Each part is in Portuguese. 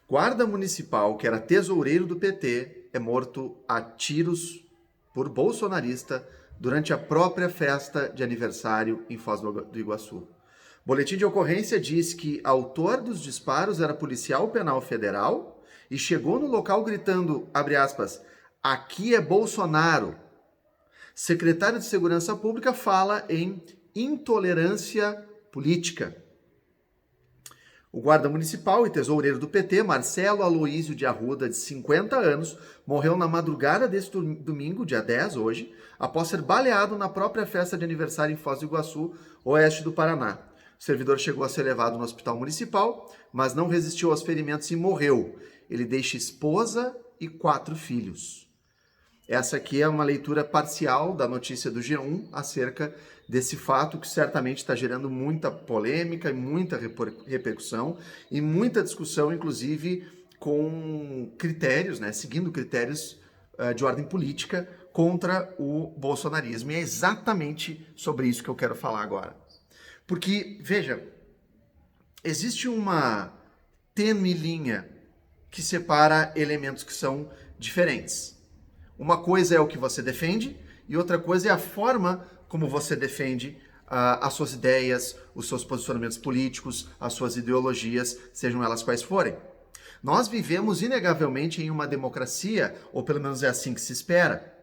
Guarda municipal, que era tesoureiro do PT, é morto a tiros por bolsonarista durante a própria festa de aniversário em Foz do Iguaçu. Boletim de ocorrência diz que autor dos disparos era policial penal federal e chegou no local gritando, abre aspas, aqui é Bolsonaro. Secretário de Segurança Pública fala em intolerância política. O guarda municipal e tesoureiro do PT, Marcelo Aloísio de Arruda, de 50 anos, morreu na madrugada deste domingo, dia 10, hoje, após ser baleado na própria festa de aniversário em Foz do Iguaçu, oeste do Paraná. O servidor chegou a ser levado no hospital municipal, mas não resistiu aos ferimentos e morreu. Ele deixa esposa e 4 filhos. Essa aqui é uma leitura parcial da notícia do G1 acerca desse fato que certamente está gerando muita polêmica e muita repercussão e muita discussão, inclusive com critérios, né, seguindo critérios de ordem política contra o bolsonarismo. E é exatamente sobre isso que eu quero falar agora. Porque, veja, existe uma tênue linha que separa elementos que são diferentes. Uma coisa é o que você defende e outra coisa é a forma como você defende as suas ideias, os seus posicionamentos políticos, as suas ideologias, sejam elas quais forem. Nós vivemos inegavelmente em uma democracia, ou pelo menos é assim que se espera.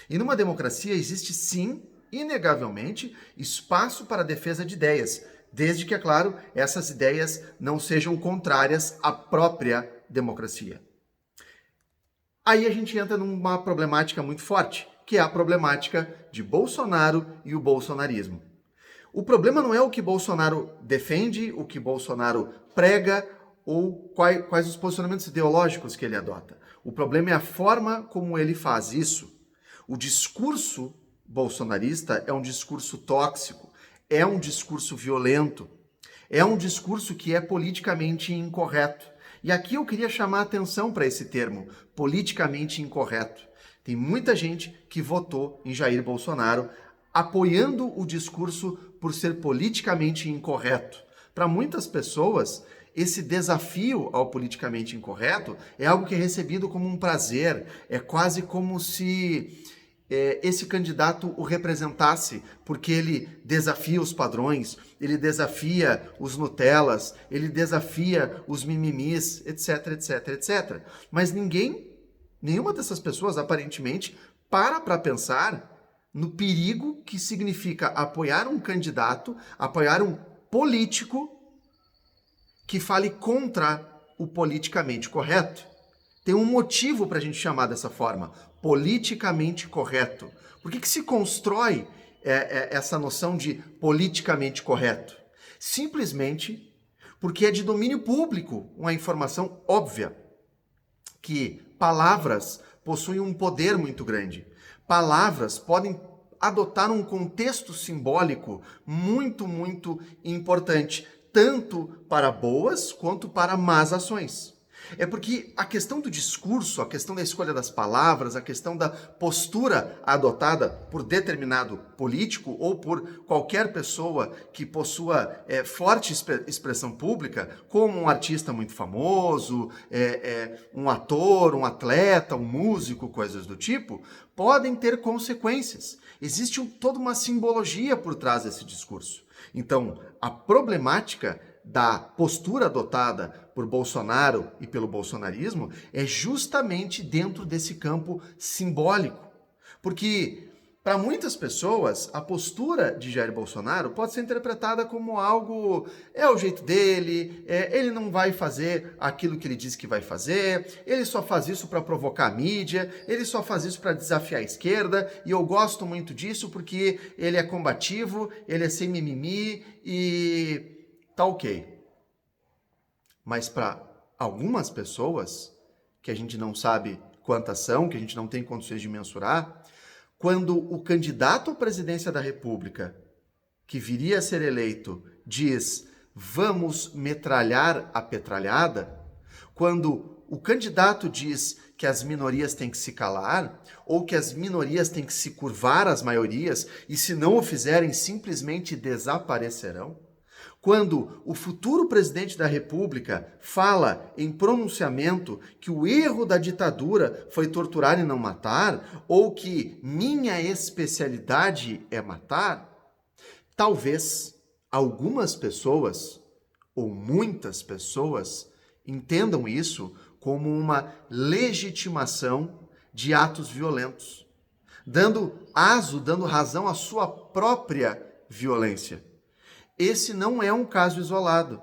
E numa democracia existe sim, inegavelmente, espaço para a defesa de ideias, desde que, é claro, essas ideias não sejam contrárias à própria democracia. Aí a gente entra numa problemática muito forte, que é a problemática de Bolsonaro e o bolsonarismo. O problema não é o que Bolsonaro defende, o que Bolsonaro prega ou quais os posicionamentos ideológicos que ele adota. O problema é a forma como ele faz isso. O discurso bolsonarista é um discurso tóxico, é um discurso violento, é um discurso que é politicamente incorreto. E aqui eu queria chamar a atenção para esse termo, politicamente incorreto. Tem muita gente que votou em Jair Bolsonaro apoiando o discurso por ser politicamente incorreto. Para muitas pessoas, esse desafio ao politicamente incorreto é algo que é recebido como um prazer, é quase como se esse candidato o representasse, porque ele desafia os padrões, ele desafia os Nutellas, ele desafia os mimimis, etc, etc, etc. Mas nenhuma dessas pessoas, aparentemente, para pensar no perigo que significa apoiar um candidato, apoiar um político que fale contra o politicamente correto. Tem um motivo para a gente chamar dessa forma, politicamente correto. Por que se constrói essa noção de politicamente correto? Simplesmente porque é de domínio público uma informação óbvia, que palavras possuem um poder muito grande. Palavras podem adotar um contexto simbólico muito, muito importante, tanto para boas quanto para más ações. É porque a questão do discurso, a questão da escolha das palavras, a questão da postura adotada por determinado político ou por qualquer pessoa que possua forte expressão pública, como um artista muito famoso, um ator, um atleta, um músico, coisas do tipo, podem ter consequências. Existe toda uma simbologia por trás desse discurso. Então, a problemática da postura adotada por Bolsonaro e pelo bolsonarismo é justamente dentro desse campo simbólico. Porque, para muitas pessoas, a postura de Jair Bolsonaro pode ser interpretada como algo, é o jeito dele, ele não vai fazer aquilo que ele diz que vai fazer, ele só faz isso para provocar a mídia, ele só faz isso para desafiar a esquerda, e eu gosto muito disso porque ele é combativo, ele é sem mimimi e tá ok. Mas para algumas pessoas, que a gente não sabe quantas são, que a gente não tem condições de mensurar, quando o candidato à presidência da República, que viria a ser eleito, diz vamos metralhar a petralhada, quando o candidato diz que as minorias têm que se calar, ou que as minorias têm que se curvar às maiorias, e se não o fizerem, simplesmente desaparecerão, quando o futuro presidente da República fala em pronunciamento que o erro da ditadura foi torturar e não matar, ou que minha especialidade é matar, talvez algumas pessoas, ou muitas pessoas, entendam isso como uma legitimação de atos violentos, dando razão à sua própria violência. Esse não é um caso isolado.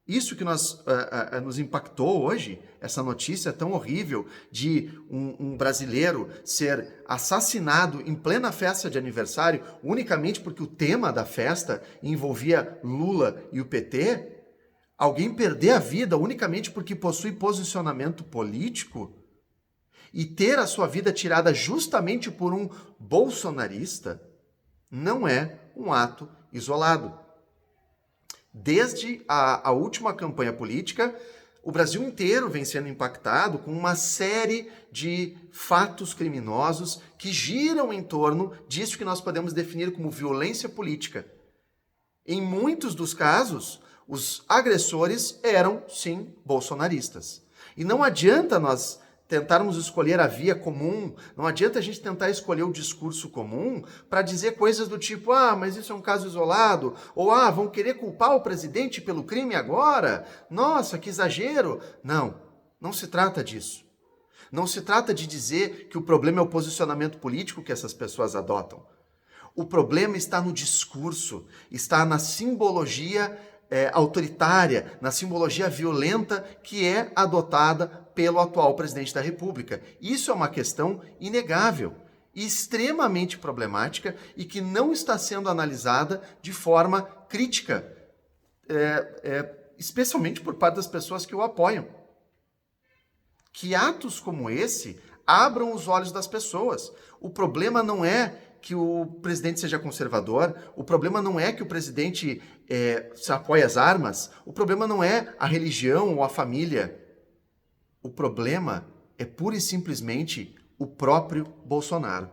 Isso que nos impactou hoje, essa notícia tão horrível de um brasileiro ser assassinado em plena festa de aniversário, unicamente porque o tema da festa envolvia Lula e o PT, alguém perder a vida unicamente porque possui posicionamento político e ter a sua vida tirada justamente por um bolsonarista, não é um ato isolado. Desde a última campanha política, o Brasil inteiro vem sendo impactado com uma série de fatos criminosos que giram em torno disso que nós podemos definir como violência política. Em muitos dos casos, os agressores eram, sim, bolsonaristas. E não adianta nós tentarmos escolher a via comum, não adianta a gente tentar escolher o discurso comum para dizer coisas do tipo, mas isso é um caso isolado, ou vão querer culpar o presidente pelo crime agora? Nossa, que exagero! Não se trata disso. Não se trata de dizer que o problema é o posicionamento político que essas pessoas adotam. O problema está no discurso, está na simbologia autoritária, na simbologia violenta que é adotada pelo atual presidente da República. Isso é uma questão inegável, extremamente problemática e que não está sendo analisada de forma crítica, especialmente por parte das pessoas que o apoiam. Que atos como esse abram os olhos das pessoas. O problema não é que o presidente seja conservador, o problema não é que o presidente se apoie às armas, o problema não é a religião ou a família. O problema é pura e simplesmente o próprio Bolsonaro.